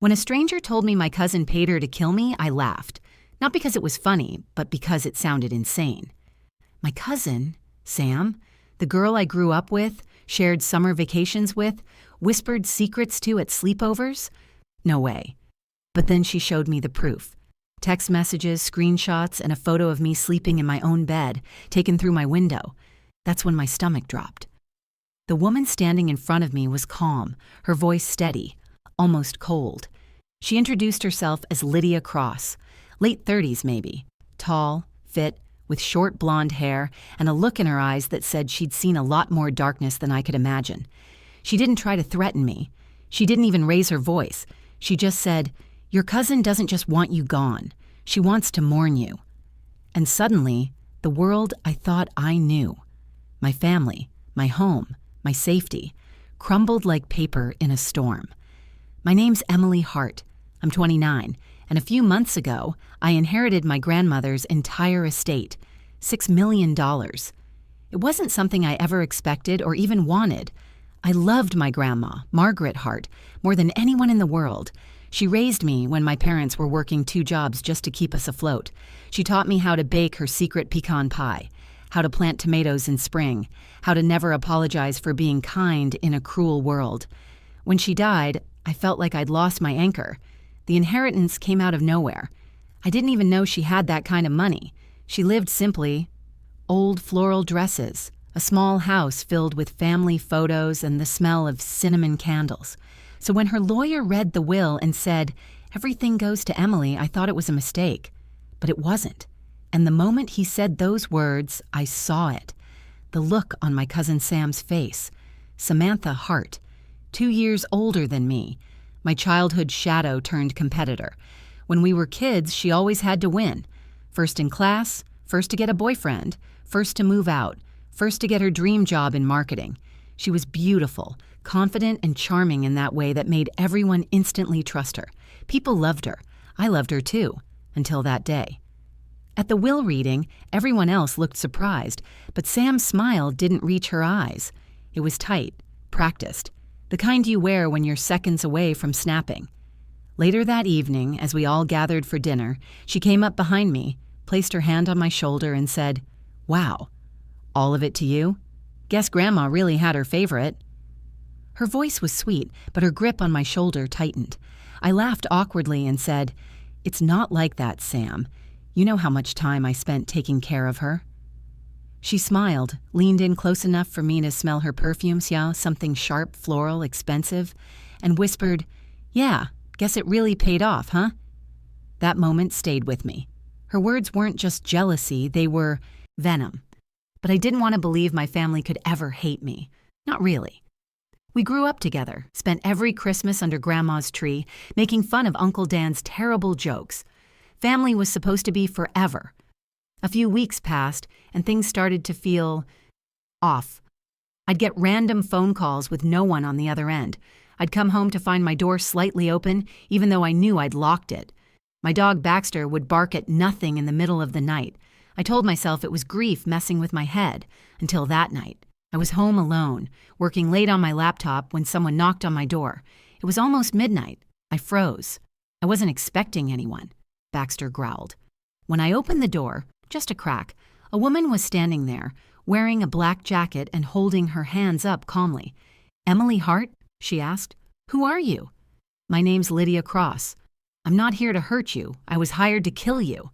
When a stranger told me my cousin paid her to kill me, I laughed. Not because it was funny, but because it sounded insane. My cousin, Sam, the girl I grew up with, shared summer vacations with, whispered secrets to at sleepovers? No way. But then she showed me the proof. Text messages, screenshots, and a photo of me sleeping in my own bed, taken through my window. That's when my stomach dropped. The woman standing in front of me was calm, her voice steady, almost cold. She introduced herself as Lydia Cross, late 30s maybe, tall, fit, with short blonde hair and a look in her eyes that said she'd seen a lot more darkness than I could imagine. She didn't try to threaten me. She didn't even raise her voice. She just said, "Your cousin doesn't just want you gone. She wants to mourn you." And suddenly, the world I thought I knew, my family, my home, my safety, crumbled like paper in a storm. My name's Emily Hart. I'm 29, and a few months ago, I inherited my grandmother's entire estate, $6 million. It wasn't something I ever expected or even wanted. I loved my grandma, Margaret Hart, more than anyone in the world. She raised me when my parents were working 2 jobs just to keep us afloat. She taught me how to bake her secret pecan pie, how to plant tomatoes in spring, how to never apologize for being kind in a cruel world. When she died, I felt like I'd lost my anchor. The inheritance came out of nowhere. I didn't even know she had that kind of money. She lived simply. Old floral dresses, a small house filled with family photos and the smell of cinnamon candles. So when her lawyer read the will and said, "Everything goes to Emily," I thought it was a mistake. But it wasn't. And the moment he said those words, I saw it. The look on my cousin Sam's face. Samantha Hart, 2 years older than me, my childhood shadow turned competitor. When we were kids, she always had to win. First in class, first to get a boyfriend, first to move out, first to get her dream job in marketing. She was beautiful, confident and charming in that way that made everyone instantly trust her. People loved her. I loved her too, until that day. At the will reading, everyone else looked surprised, but Sam's smile didn't reach her eyes. It was tight, practiced, the kind you wear when you're seconds away from snapping. Later that evening, as we all gathered for dinner, she came up behind me, placed her hand on my shoulder and said, "Wow, all of it to you? Guess Grandma really had her favorite." Her voice was sweet, but her grip on my shoulder tightened. I laughed awkwardly and said, "It's not like that, Sam. You know how much time I spent taking care of her." She smiled, leaned in close enough for me to smell her perfumes, something sharp, floral, expensive, and whispered, "Yeah, guess it really paid off, huh?" That moment stayed with me. Her words weren't just jealousy, they were venom. But I didn't want to believe my family could ever hate me. Not really. We grew up together, spent every Christmas under Grandma's tree, making fun of Uncle Dan's terrible jokes. Family was supposed to be forever. A few weeks passed, and things started to feel off. I'd get random phone calls with no one on the other end. I'd come home to find my door slightly open, even though I knew I'd locked it. My dog Baxter would bark at nothing in the middle of the night. I told myself it was grief messing with my head, until that night. I was home alone, working late on my laptop when someone knocked on my door. It was almost midnight. I froze. I wasn't expecting anyone, Baxter growled. When I opened the door, just a crack, a woman was standing there, wearing a black jacket and holding her hands up calmly. "Emily Hart?" she asked. "Who are you?" "My name's Lydia Cross. I'm not here to hurt you. I was hired to kill you."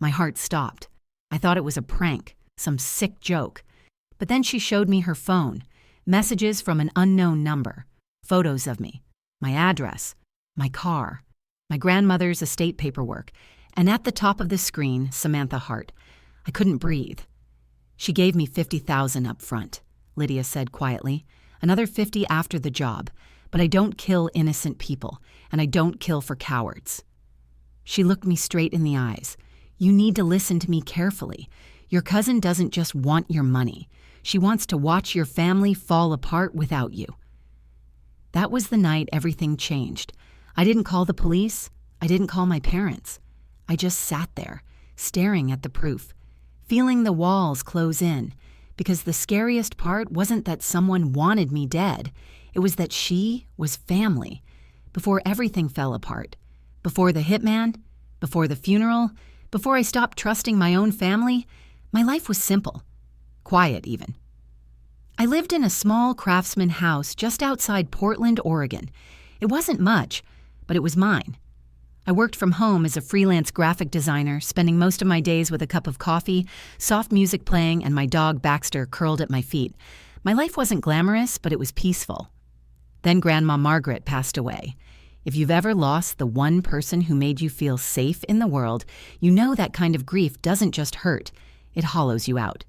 My heart stopped. I thought it was a prank, some sick joke. But then she showed me her phone, messages from an unknown number, photos of me, my address, my car, my grandmother's estate paperwork, and at the top of the screen, Samantha Hart. I couldn't breathe. "She gave me $50,000 up front," Lydia said quietly. "Another 50 after the job. But I don't kill innocent people, and I don't kill for cowards." She looked me straight in the eyes. "You need to listen to me carefully. Your cousin doesn't just want your money. She wants to watch your family fall apart without you." That was the night everything changed. I didn't call the police. I didn't call my parents. I just sat there, staring at the proof, feeling the walls close in, because the scariest part wasn't that someone wanted me dead. It was that she was family. before everything fell apart, before the hitman, before the funeral, before I stopped trusting my own family, my life was simple, quiet even. I lived in a small craftsman house just outside Portland, Oregon. It wasn't much, but it was mine. I worked from home as a freelance graphic designer, spending most of my days with a cup of coffee, soft music playing, and my dog Baxter curled at my feet. My life wasn't glamorous, but it was peaceful. Then Grandma Margaret passed away. If you've ever lost the one person who made you feel safe in the world, you know that kind of grief doesn't just hurt, it hollows you out.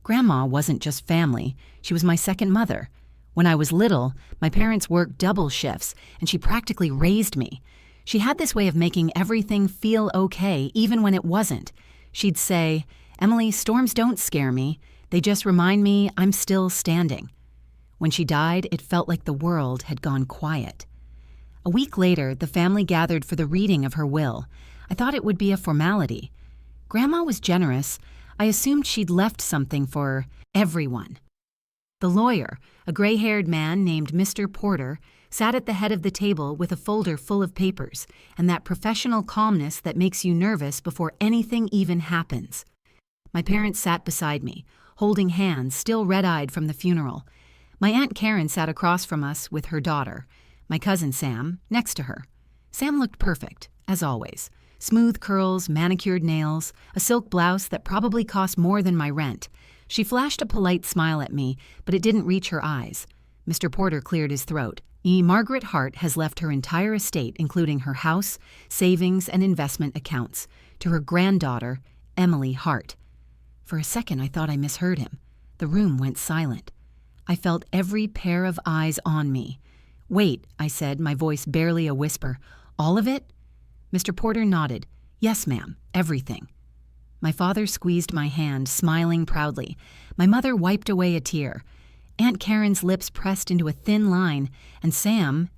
Grandma wasn't just family, she was my second mother. When I was little, my parents worked double shifts, and she practically raised me. She had this way of making everything feel okay, even when it wasn't. She'd say, "Emily, storms don't scare me. They just remind me I'm still standing." When she died, it felt like the world had gone quiet. A week later, the family gathered for the reading of her will. I thought it would be a formality. Grandma was generous. I assumed she'd left something for everyone. The lawyer, a gray-haired man named Mr. Porter, sat at the head of the table with a folder full of papers and that professional calmness that makes you nervous before anything even happens. My parents sat beside me, holding hands, still red-eyed from the funeral. My Aunt Karen sat across from us with her daughter, my cousin Sam, next to her. Sam looked perfect, as always. Smooth curls, manicured nails, a silk blouse that probably cost more than my rent. She flashed a polite smile at me, but it didn't reach her eyes. Mr. Porter cleared his throat. Margaret Hart has left her entire estate, including her house, savings, and investment accounts, to her granddaughter, Emily Hart. For a second, I thought I misheard him. The room went silent. I felt every pair of eyes on me. "Wait," I said, my voice barely a whisper. "All of it?" Mr. Porter nodded. "Yes, ma'am, everything." My father squeezed my hand, smiling proudly. My mother wiped away a tear. Aunt Karen's lips pressed into a thin line, and Sam's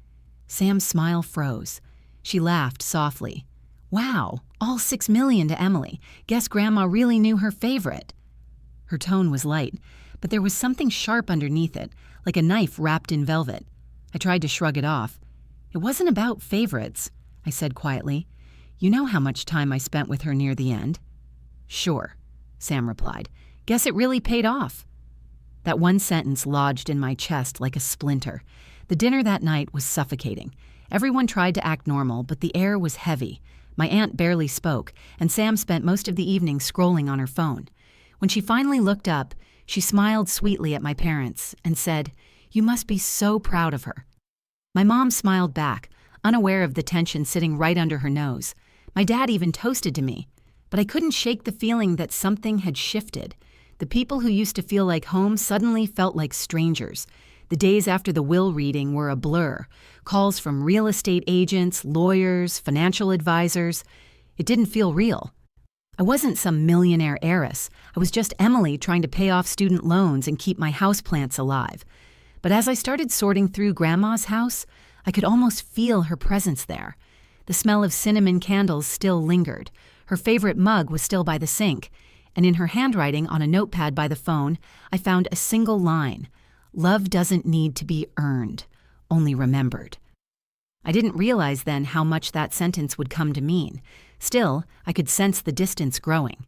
smile froze. She laughed softly. "Wow, all $6 million to Emily. Guess Grandma really knew her favorite." Her tone was light, but there was something sharp underneath it, like a knife wrapped in velvet. I tried to shrug it off. "It wasn't about favorites," I said quietly. "You know how much time I spent with her near the end." "Sure," Sam replied. "Guess it really paid off." That one sentence lodged in my chest like a splinter. The dinner that night was suffocating. Everyone tried to act normal, but the air was heavy. My aunt barely spoke, and Sam spent most of the evening scrolling on her phone. When she finally looked up, she smiled sweetly at my parents and said, "You must be so proud of her." My mom smiled back, unaware of the tension sitting right under her nose. My dad even toasted to me, but I couldn't shake the feeling that something had shifted. The people who used to feel like home suddenly felt like strangers. The days after the will reading were a blur. Calls from real estate agents, lawyers, financial advisors. It didn't feel real. I wasn't some millionaire heiress. I was just Emily trying to pay off student loans and keep my houseplants alive. But as I started sorting through Grandma's house, I could almost feel her presence there. The smell of cinnamon candles still lingered. Her favorite mug was still by the sink. And in her handwriting on a notepad by the phone, I found a single line. "Love doesn't need to be earned, only remembered." I didn't realize then how much that sentence would come to mean. Still, I could sense the distance growing.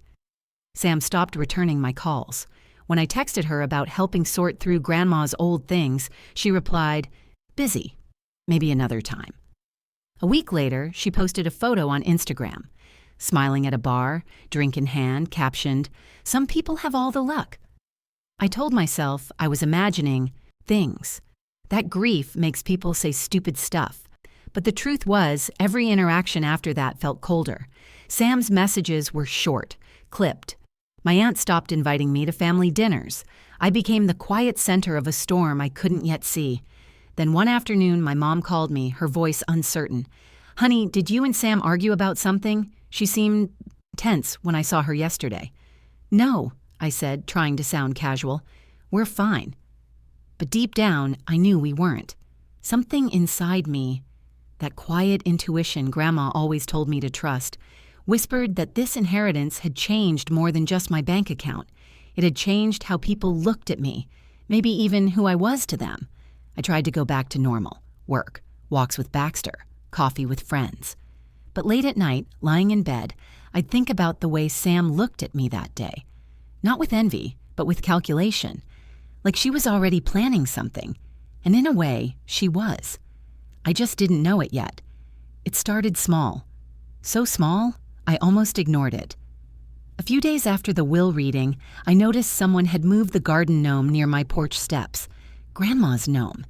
Sam stopped returning my calls. When I texted her about helping sort through Grandma's old things, she replied, "Busy. Maybe another time." A week later, she posted a photo on Instagram. Smiling at a bar, drink in hand, captioned, "Some people have all the luck." I told myself I was imagining things. That grief makes people say stupid stuff. But the truth was, every interaction after that felt colder. Sam's messages were short, clipped. My aunt stopped inviting me to family dinners. I became the quiet center of a storm I couldn't yet see. Then one afternoon, my mom called me, her voice uncertain. "Honey, did you and Sam argue about something? She seemed tense when I saw her yesterday." "No," I said, trying to sound casual. "We're fine." But deep down, I knew we weren't. Something inside me, that quiet intuition Grandma always told me to trust, whispered that this inheritance had changed more than just my bank account. It had changed how people looked at me, maybe even who I was to them. I tried to go back to normal. Work, walks with Baxter, coffee with friends. But late at night, lying in bed, I'd think about the way Sam looked at me that day. Not with envy, but with calculation. Like she was already planning something. And in a way, she was. I just didn't know it yet. It started small. So small, I almost ignored it. A few days after the will reading, I noticed someone had moved the garden gnome near my porch steps. Grandma's gnome.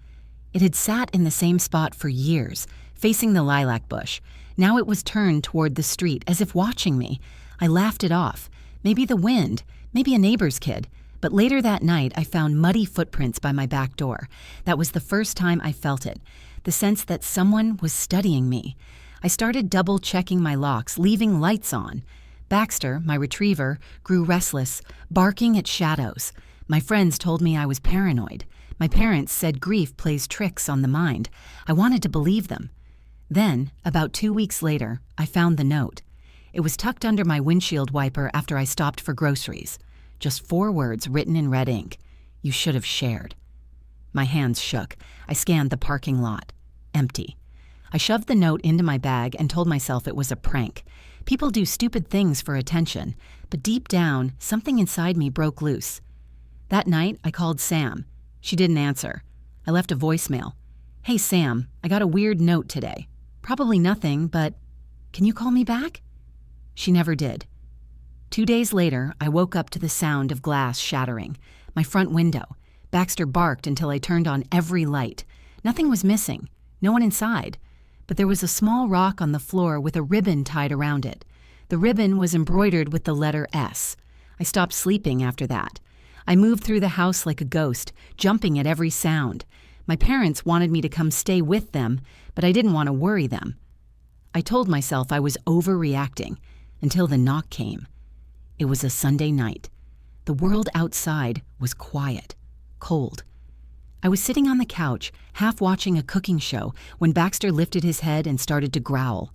It had sat in the same spot for years, facing the lilac bush. Now it was turned toward the street, as if watching me. I laughed it off. Maybe the wind, maybe a neighbor's kid. But later that night, I found muddy footprints by my back door. That was the first time I felt it. The sense that someone was studying me. I started double-checking my locks, leaving lights on. Baxter, my retriever, grew restless, barking at shadows. My friends told me I was paranoid. My parents said grief plays tricks on the mind. I wanted to believe them. Then, about 2 weeks later, I found the note. It was tucked under my windshield wiper after I stopped for groceries. Just 4 words written in red ink. You should have shared. My hands shook. I scanned the parking lot. Empty. I shoved the note into my bag and told myself it was a prank. People do stupid things for attention, but deep down, something inside me broke loose. That night, I called Sam. She didn't answer. I left a voicemail. Hey, Sam, I got a weird note today. Probably nothing, but can you call me back? She never did. 2 days later, I woke up to the sound of glass shattering. My front window. Baxter barked until I turned on every light. Nothing was missing. No one inside. But there was a small rock on the floor with a ribbon tied around it. The ribbon was embroidered with the letter S. I stopped sleeping after that. I moved through the house like a ghost, jumping at every sound. My parents wanted me to come stay with them, but I didn't want to worry them. I told myself I was overreacting until the knock came. It was a Sunday night. The world outside was quiet, cold. I was sitting on the couch, half watching a cooking show, when Baxter lifted his head and started to growl.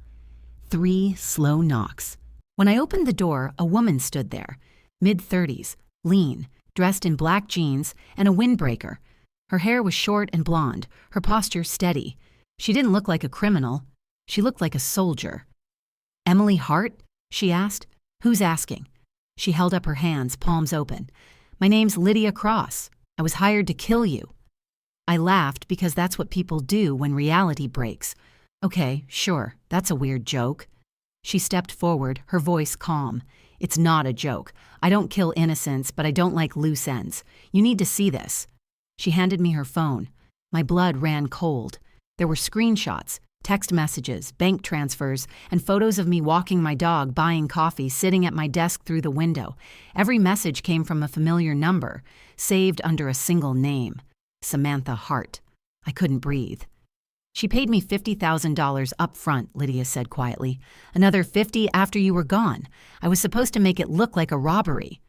3 slow knocks. When I opened the door, a woman stood there, mid-30s, lean, dressed in black jeans and a windbreaker. Her hair was short and blonde, her posture steady. She didn't look like a criminal. She looked like a soldier. Emily Hart? She asked. Who's asking? She held up her hands, palms open. My name's Lydia Cross. I was hired to kill you. I laughed because that's what people do when reality breaks. Okay, sure, that's a weird joke. She stepped forward, her voice calm. It's not a joke. I don't kill innocents, but I don't like loose ends. You need to see this. She handed me her phone. My blood ran cold. There were screenshots, text messages, bank transfers, and photos of me walking my dog, buying coffee, sitting at my desk through the window. Every message came from a familiar number, saved under a single name. Samantha Hart. I couldn't breathe. She paid me $50,000 up front, Lydia said quietly. Another $50,000 after you were gone. I was supposed to make it look like a robbery.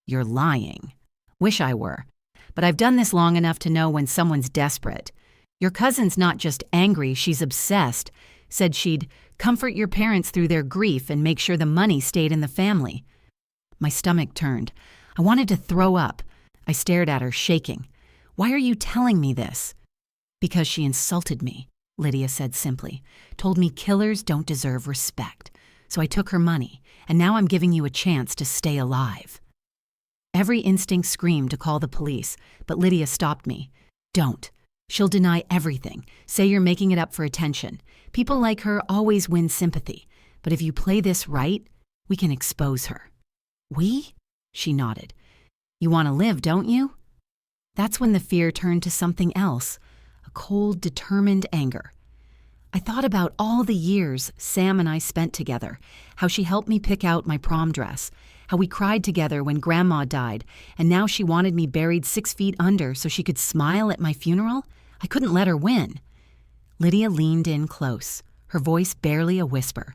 You're lying. Wish I were. But I've done this long enough to know when someone's desperate. Your cousin's not just angry, she's obsessed. Said she'd comfort your parents through their grief and make sure the money stayed in the family. My stomach turned. I wanted to throw up. I stared at her, shaking. Why are you telling me this? Because she insulted me, Lydia said simply. Told me killers don't deserve respect. So I took her money, and now I'm giving you a chance to stay alive. Every instinct screamed to call the police, but Lydia stopped me. Don't. She'll deny everything, say you're making it up for attention. People like her always win sympathy. But if you play this right, we can expose her. We? She nodded. You want to live, don't you? That's when the fear turned to something else, a cold, determined anger. I thought about all the years Sam and I spent together, how she helped me pick out my prom dress, how we cried together when Grandma died, and now she wanted me buried 6 feet under so she could smile at my funeral? I couldn't let her win. Lydia leaned in close, her voice barely a whisper.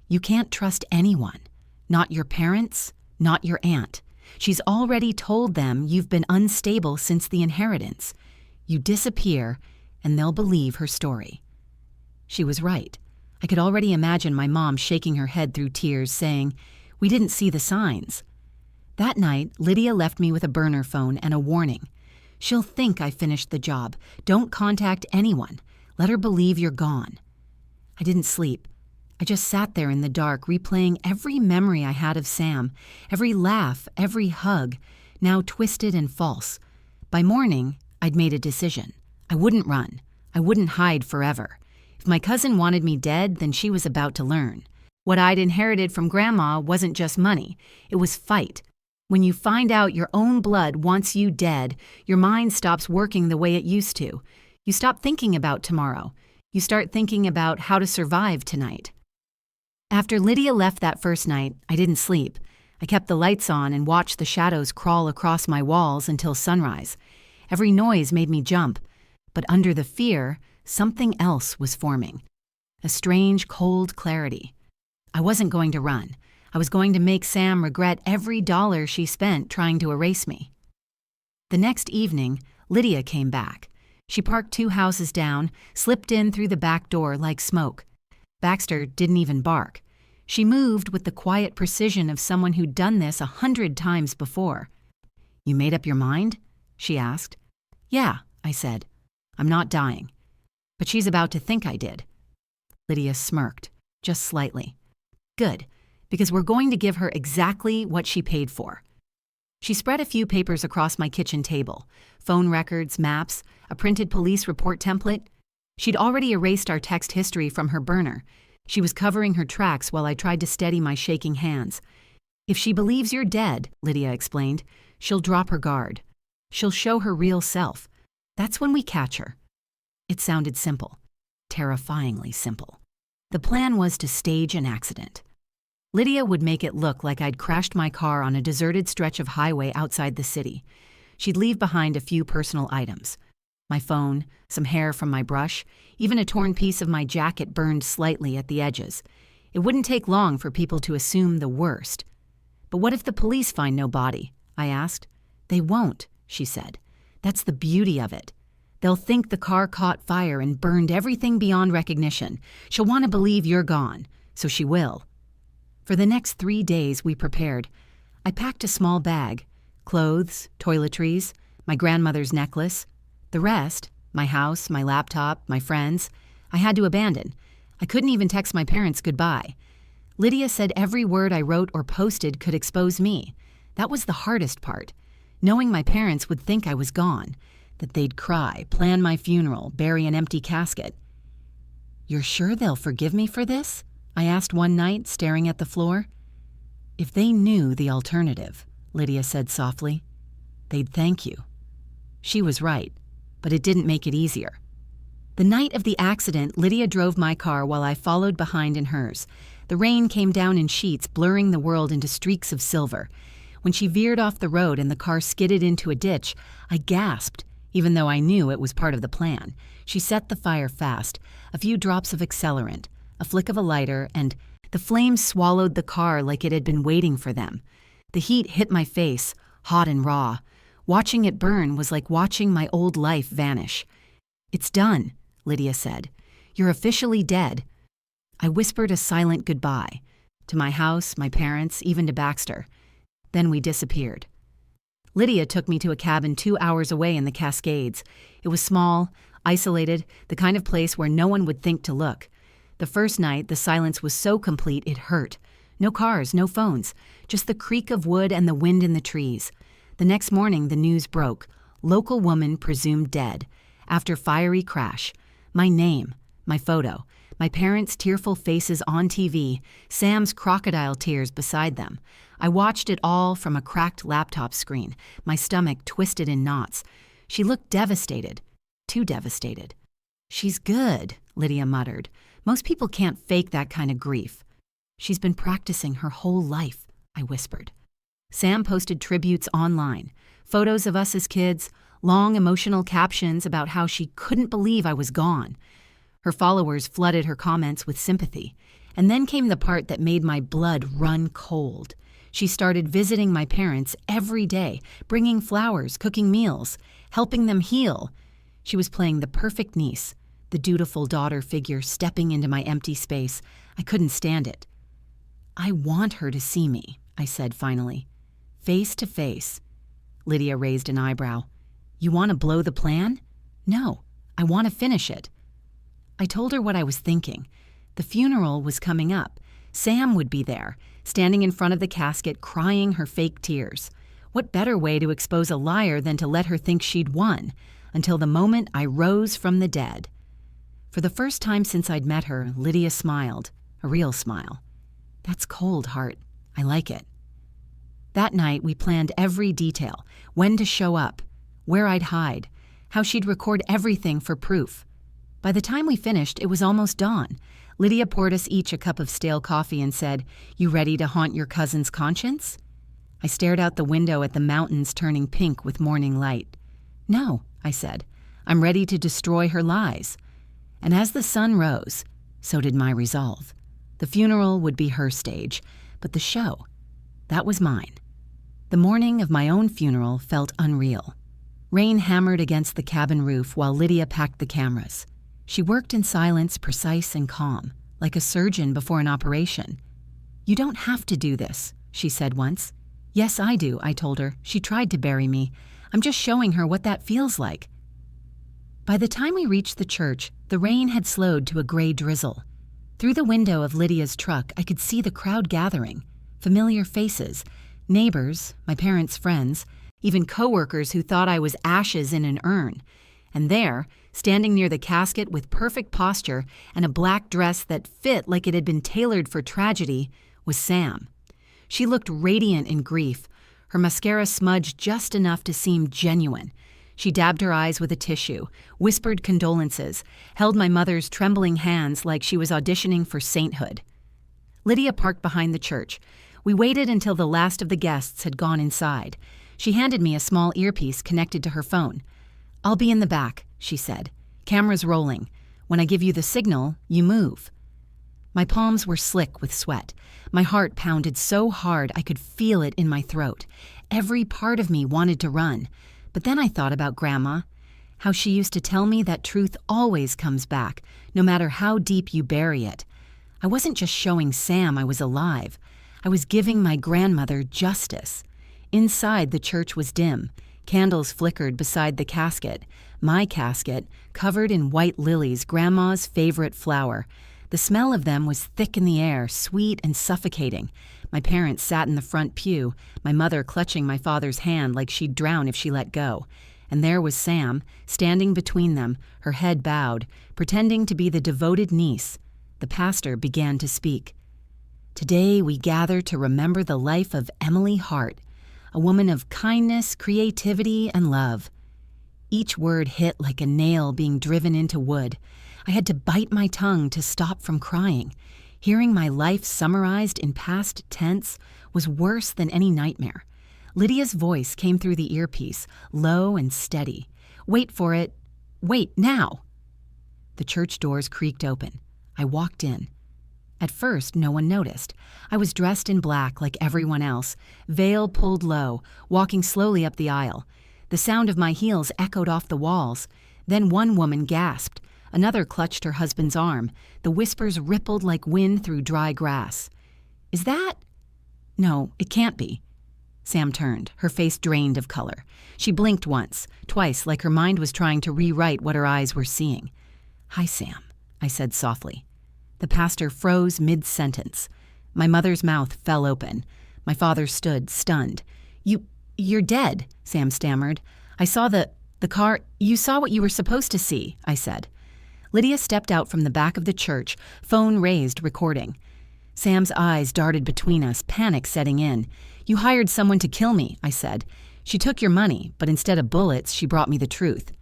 You can't trust anyone. Not your parents, not your aunt. She's already told them you've been unstable since the inheritance. You disappear, and they'll believe her story. She was right. I could already imagine my mom shaking her head through tears, saying, We didn't see the signs. That night, Lydia left me with a burner phone and a warning. She'll think I finished the job. Don't contact anyone. Let her believe you're gone." I didn't sleep. I just sat there in the dark, replaying every memory I had of Sam, every laugh, every hug, now twisted and false. By morning, I'd made a decision. I wouldn't run. I wouldn't hide forever. If my cousin wanted me dead, then she was about to learn. What I'd inherited from Grandma wasn't just money. It was fight. When you find out your own blood wants you dead, your mind stops working the way it used to. You stop thinking about tomorrow. You start thinking about how to survive tonight. After Lydia left that first night, I didn't sleep. I kept the lights on and watched the shadows crawl across my walls until sunrise. Every noise made me jump, but under the fear, something else was forming. A strange, cold clarity. I wasn't going to run. I was going to make Sam regret every dollar she spent trying to erase me. The next evening, Lydia came back. She parked 2 houses down, slipped in through the back door like smoke. Baxter didn't even bark. She moved with the quiet precision of someone who'd done this 100 times before. "You made up your mind?" she asked. "Yeah," I said. "I'm not dying." "But she's about to think I did." Lydia smirked, just slightly. "Good, because we're going to give her exactly what she paid for." She spread a few papers across my kitchen table, phone records, maps, a printed police report template. She'd already erased our text history from her burner. She was covering her tracks while I tried to steady my shaking hands. "If she believes you're dead," Lydia explained, "she'll drop her guard. She'll show her real self. That's when we catch her." It sounded simple, terrifyingly simple. The plan was to stage an accident. Lydia would make it look like I'd crashed my car on a deserted stretch of highway outside the city. She'd leave behind a few personal items. My phone, some hair from my brush, even a torn piece of my jacket burned slightly at the edges. It wouldn't take long for people to assume the worst. "But what if the police find no body?" I asked. "They won't," she said. "That's the beauty of it. They'll think the car caught fire and burned everything beyond recognition. She'll want to believe you're gone, so she will." For the next 3 days, we prepared. I packed a small bag, clothes, toiletries, my grandmother's necklace. The rest, my house, my laptop, my friends, I had to abandon. I couldn't even text my parents goodbye. Lydia said every word I wrote or posted could expose me. That was the hardest part. Knowing my parents would think I was gone, that they'd cry, plan my funeral, bury an empty casket. "You're sure they'll forgive me for this?" I asked one night, staring at the floor. "If they knew the alternative," Lydia said softly, "they'd thank you." She was right, but it didn't make it easier. The night of the accident, Lydia drove my car while I followed behind in hers. The rain came down in sheets, blurring the world into streaks of silver. When she veered off the road and the car skidded into a ditch, I gasped, even though I knew it was part of the plan. She set the fire fast, a few drops of accelerant, a flick of a lighter, and the flames swallowed the car like it had been waiting for them. The heat hit my face, hot and raw. Watching it burn was like watching my old life vanish. "It's done," Lydia said. "You're officially dead." I whispered a silent goodbye to my house, my parents, even to Baxter. Then we disappeared. Lydia took me to a cabin 2 hours away in the Cascades. It was small, isolated, the kind of place where no one would think to look. The first night, the silence was so complete it hurt. No cars, no phones, just the creak of wood and the wind in the trees. The next morning, the news broke. Local woman presumed dead. After fiery crash. My name, my photo, my parents' tearful faces on TV, Sam's crocodile tears beside them. I watched it all from a cracked laptop screen, my stomach twisted in knots. She looked devastated, too devastated. "She's good," Lydia muttered. "Most people can't fake that kind of grief." "She's been practicing her whole life," I whispered. Sam posted tributes online, photos of us as kids, long emotional captions about how she couldn't believe I was gone. Her followers flooded her comments with sympathy. And then came the part that made my blood run cold. She started visiting my parents every day, bringing flowers, cooking meals, helping them heal. She was playing the perfect niece, the dutiful daughter figure stepping into my empty space. I couldn't stand it. "I want her to see me," I said finally. "Face to face." Lydia raised an eyebrow. "You want to blow the plan?" "No, I want to finish it." I told her what I was thinking. The funeral was coming up. Sam would be there, standing in front of the casket, crying her fake tears. What better way to expose a liar than to let her think she'd won, until the moment I rose from the dead. For the first time since I'd met her, Lydia smiled, a real smile. That's cold, Heart. I like it. That night, we planned every detail, when to show up, where I'd hide, how she'd record everything for proof. By the time we finished, it was almost dawn. Lydia poured us each a cup of stale coffee and said, "You ready to haunt your cousin's conscience?" I stared out the window at the mountains turning pink with morning light. "No," I said. "I'm ready to destroy her lies." And as the sun rose, so did my resolve. The funeral would be her stage, but the show, that was mine. The morning of my own funeral felt unreal. Rain hammered against the cabin roof while Lydia packed the cameras. She worked in silence, precise and calm, like a surgeon before an operation. "You don't have to do this," she said once. "Yes, I do," I told her. "She tried to bury me. I'm just showing her what that feels like." By the time we reached the church, the rain had slowed to a gray drizzle. Through the window of Lydia's truck, I could see the crowd gathering, familiar faces, neighbors, my parents' friends, even coworkers who thought I was ashes in an urn. And there, standing near the casket with perfect posture and a black dress that fit like it had been tailored for tragedy, was Sam. She looked radiant in grief, her mascara smudged just enough to seem genuine. She dabbed her eyes with a tissue, whispered condolences, held my mother's trembling hands like she was auditioning for sainthood. Lydia parked behind the church. We waited until the last of the guests had gone inside. She handed me a small earpiece connected to her phone. "I'll be in the back," she said. "Camera's rolling. When I give you the signal, you move." My palms were slick with sweat. My heart pounded so hard I could feel it in my throat. Every part of me wanted to run. But then I thought about Grandma, how she used to tell me that truth always comes back, no matter how deep you bury it. I wasn't just showing Sam I was alive. I was giving my grandmother justice. Inside, the church was dim. Candles flickered beside the casket. My casket, covered in white lilies, Grandma's favorite flower. The smell of them was thick in the air, sweet and suffocating. My parents sat in the front pew, my mother clutching my father's hand like she'd drown if she let go. And there was Sam, standing between them, her head bowed, pretending to be the devoted niece. The pastor began to speak. "Today we gather to remember the life of Emily Hart, a woman of kindness, creativity, and love." Each word hit like a nail being driven into wood. I had to bite my tongue to stop from crying. Hearing my life summarized in past tense was worse than any nightmare. Lydia's voice came through the earpiece, low and steady. "Wait for it. Wait, now." The church doors creaked open. I walked in. At first, no one noticed. I was dressed in black like everyone else, veil pulled low, walking slowly up the aisle. The sound of my heels echoed off the walls. Then one woman gasped. Another clutched her husband's arm. The whispers rippled like wind through dry grass. "Is that—" "No, it can't be." Sam turned, her face drained of color. She blinked once, twice, like her mind was trying to rewrite what her eyes were seeing. "Hi, Sam," I said softly. The pastor froze mid-sentence. My mother's mouth fell open. My father stood, stunned. You're dead," Sam stammered. "I saw the car. You saw what you were supposed to see," I said. Lydia stepped out from the back of the church, phone raised, recording. Sam's eyes darted between us, panic setting in. "You hired someone to kill me," I said. "She took your money, but instead of bullets, she brought me the truth."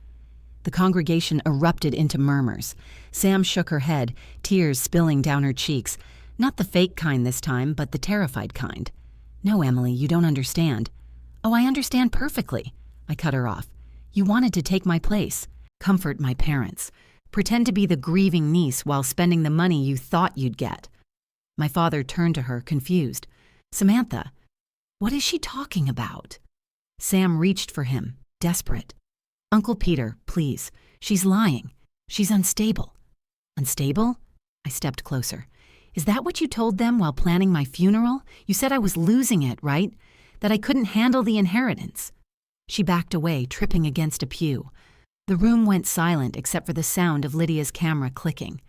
The congregation erupted into murmurs. Sam shook her head, tears spilling down her cheeks. Not the fake kind this time, but the terrified kind. "No, Emily, you don't understand." "Oh, I understand perfectly." I cut her off. "You wanted to take my place, comfort my parents, pretend to be the grieving niece while spending the money you thought you'd get." My father turned to her, confused. "Samantha, what is she talking about?" Sam reached for him, desperate. "Uncle Peter, please. She's lying. She's unstable." "Unstable?" I stepped closer. "Is that what you told them while planning my funeral? You said I was losing it, right? That I couldn't handle the inheritance." She backed away, tripping against a pew. The room went silent except for the sound of Lydia's camera clicking.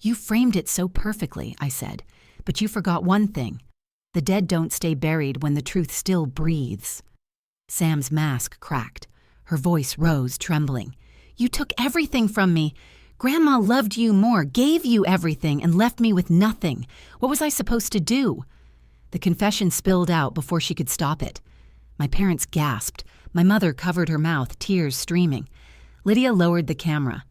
"You framed it so perfectly," I said, "but you forgot one thing. The dead don't stay buried when the truth still breathes." Sam's mask cracked. Her voice rose, trembling. "You took everything from me. Grandma loved you more, gave you everything, and left me with nothing. What was I supposed to do?" The confession spilled out before she could stop it. My parents gasped. My mother covered her mouth, tears streaming. Lydia lowered the camera.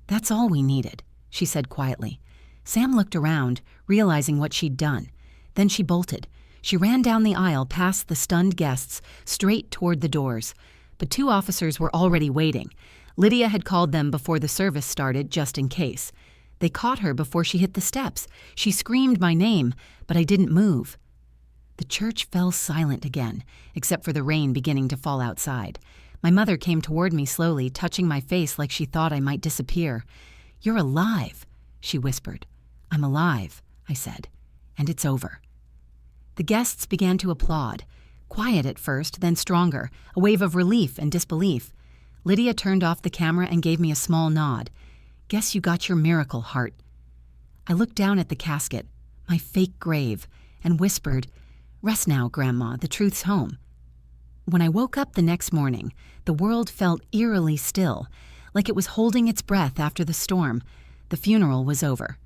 "That's all we needed," she said quietly. Sam looked around, realizing what she'd done. Then she bolted. She ran down the aisle past the stunned guests, straight toward the doors. But 2 officers were already waiting. Lydia had called them before the service started, just in case. They caught her before she hit the steps. She screamed my name, but I didn't move. The church fell silent again, except for the rain beginning to fall outside. My mother came toward me slowly, touching my face like she thought I might disappear. "You're alive," she whispered. "I'm alive," I said, "and it's over." The guests began to applaud. Quiet at first, then stronger, a wave of relief and disbelief. Lydia turned off the camera and gave me a small nod. "Guess you got your miracle, Heart." I looked down at the casket, my fake grave, and whispered, "Rest now, Grandma, the truth's home." When I woke up the next morning, the world felt eerily still, like it was holding its breath after the storm. The funeral was over.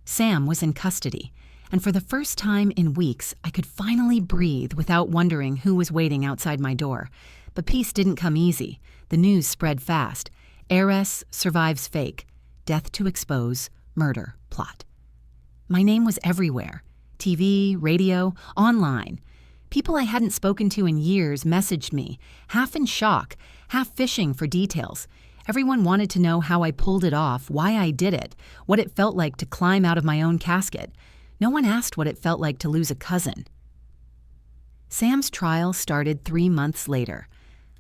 Sam was in custody, and for the first time in weeks, I could finally breathe without wondering who was waiting outside my door. But peace didn't come easy. The news spread fast. Heiress survives fake. Death to expose. Murder plot. My name was everywhere. TV, radio, online. People I hadn't spoken to in years messaged me, half in shock, half fishing for details. Everyone wanted to know how I pulled it off, why I did it, what it felt like to climb out of my own casket. No one asked what it felt like to lose a cousin. Sam's trial started 3 months later.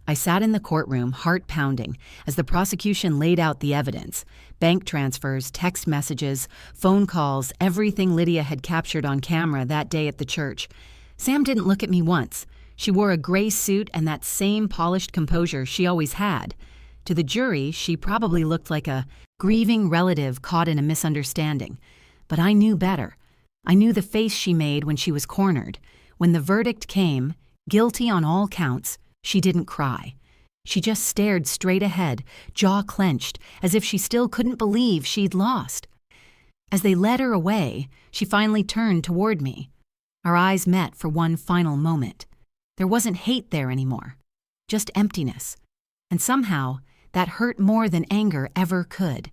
I sat in the courtroom, heart pounding, as the prosecution laid out the evidence. Bank transfers, text messages, phone calls, everything Lydia had captured on camera that day at the church. Sam didn't look at me once. She wore a gray suit and that same polished composure she always had. To the jury, she probably looked like a grieving relative caught in a misunderstanding. But I knew better. I knew the face she made when she was cornered. When the verdict came, guilty on all counts, she didn't cry. She just stared straight ahead, jaw clenched, as if she still couldn't believe she'd lost. As they led her away, she finally turned toward me. Our eyes met for one final moment. There wasn't hate there anymore, just emptiness. And somehow, that hurt more than anger ever could.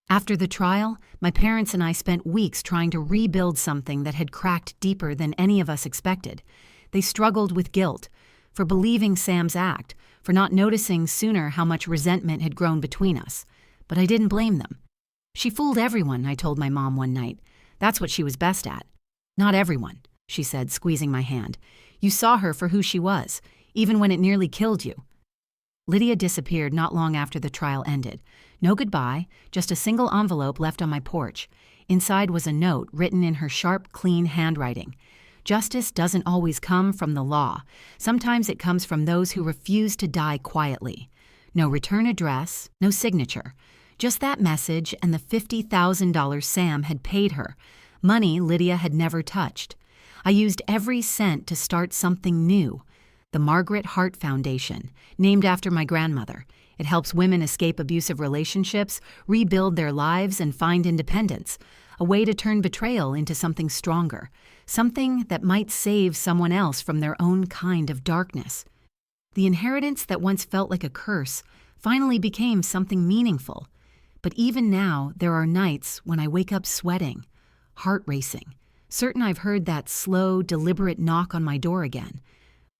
After the trial, my parents and I spent weeks trying to rebuild something that had cracked deeper than any of us expected. They struggled with guilt, for believing Sam's act, for not noticing sooner how much resentment had grown between us. But I didn't blame them. "She fooled everyone," I told my mom one night. "That's what she was best at." "Not everyone," she said, squeezing my hand. "You saw her for who she was, even when it nearly killed you." Lydia disappeared not long after the trial ended. No goodbye, just a single envelope left on my porch. Inside was a note written in her sharp, clean handwriting. "Justice doesn't always come from the law. Sometimes it comes from those who refuse to die quietly." No return address, no signature. Just that message and the $50,000 Sam had paid her. Money Lydia had never touched. I used every cent to start something new. The Margaret Hart Foundation, named after my grandmother. It helps women escape abusive relationships, rebuild their lives, and find independence. A way to turn betrayal into something stronger. Something that might save someone else from their own kind of darkness. The inheritance that once felt like a curse finally became something meaningful. But even now, there are nights when I wake up sweating, heart racing, certain I've heard that slow, deliberate knock on my door again.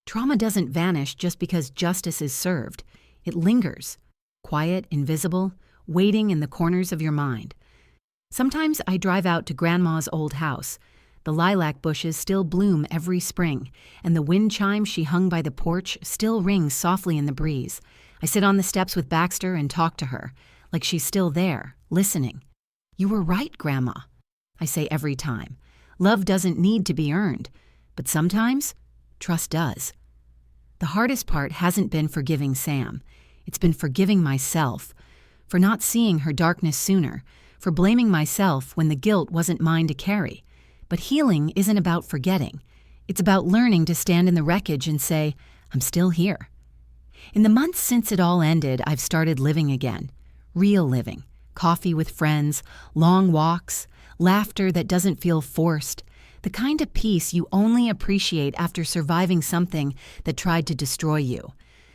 Trauma doesn't vanish just because justice is served. It lingers, quiet, invisible, waiting in the corners of your mind. Sometimes I drive out to Grandma's old house. The lilac bushes still bloom every spring, and the wind chime she hung by the porch still rings softly in the breeze. I sit on the steps with Baxter and talk to her, like she's still there, listening. "You were right, Grandma," I say every time. Love doesn't need to be earned, but sometimes trust does. The hardest part hasn't been forgiving Sam. It's been forgiving myself, for not seeing her darkness sooner, for blaming myself when the guilt wasn't mine to carry. But healing isn't about forgetting. It's about learning to stand in the wreckage and say, I'm still here. In the months since it all ended, I've started living again. Real living. Coffee with friends, long walks, laughter that doesn't feel forced, the kind of peace you only appreciate after surviving something that tried to destroy you.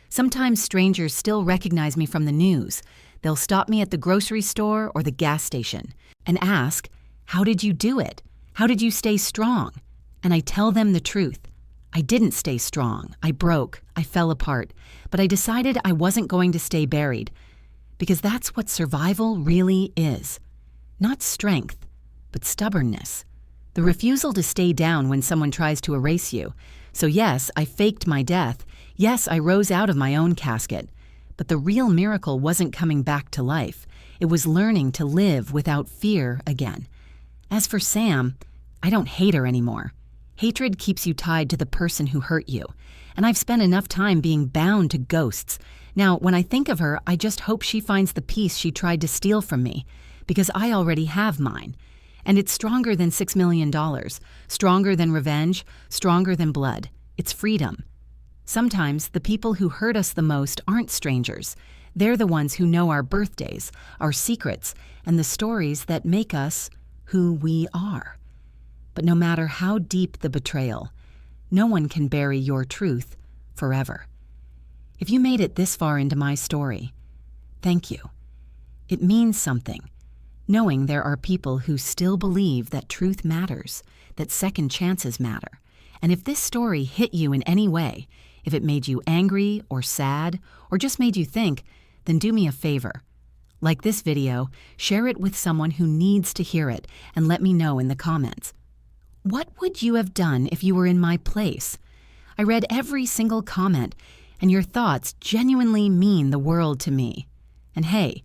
Sometimes strangers still recognize me from the news. They'll stop me at the grocery store or the gas station and ask, how did you do it? How did you stay strong? And I tell them the truth. I didn't stay strong. I broke. I fell apart. But I decided I wasn't going to stay buried. Because that's what survival really is. Not strength, but stubbornness. The refusal to stay down when someone tries to erase you. So yes, I faked my death. Yes, I rose out of my own casket. But the real miracle wasn't coming back to life. It was learning to live without fear again. As for Sam, I don't hate her anymore. Hatred keeps you tied to the person who hurt you. And I've spent enough time being bound to ghosts. Now, when I think of her, I just hope she finds the peace she tried to steal from me, because I already have mine. And it's stronger than $6 million, stronger than revenge, stronger than blood. It's freedom. Sometimes the people who hurt us the most aren't strangers. They're the ones who know our birthdays, our secrets, and the stories that make us who we are. But no matter how deep the betrayal, no one can bury your truth forever. If you made it this far into my story, thank you. It means something, knowing there are people who still believe that truth matters, that second chances matter. And if this story hit you in any way, if it made you angry or sad, or just made you think, then do me a favor. Like this video, share it with someone who needs to hear it, and let me know in the comments. What would you have done if you were in my place? I read every single comment, and your thoughts genuinely mean the world to me. And hey,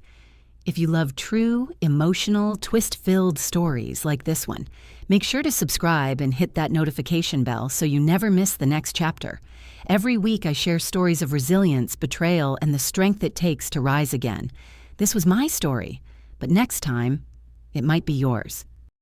if you love true, emotional, twist-filled stories like this one, make sure to subscribe and hit that notification bell so you never miss the next chapter. Every week I share stories of resilience, betrayal, and the strength it takes to rise again. This was my story, but next time, it might be yours.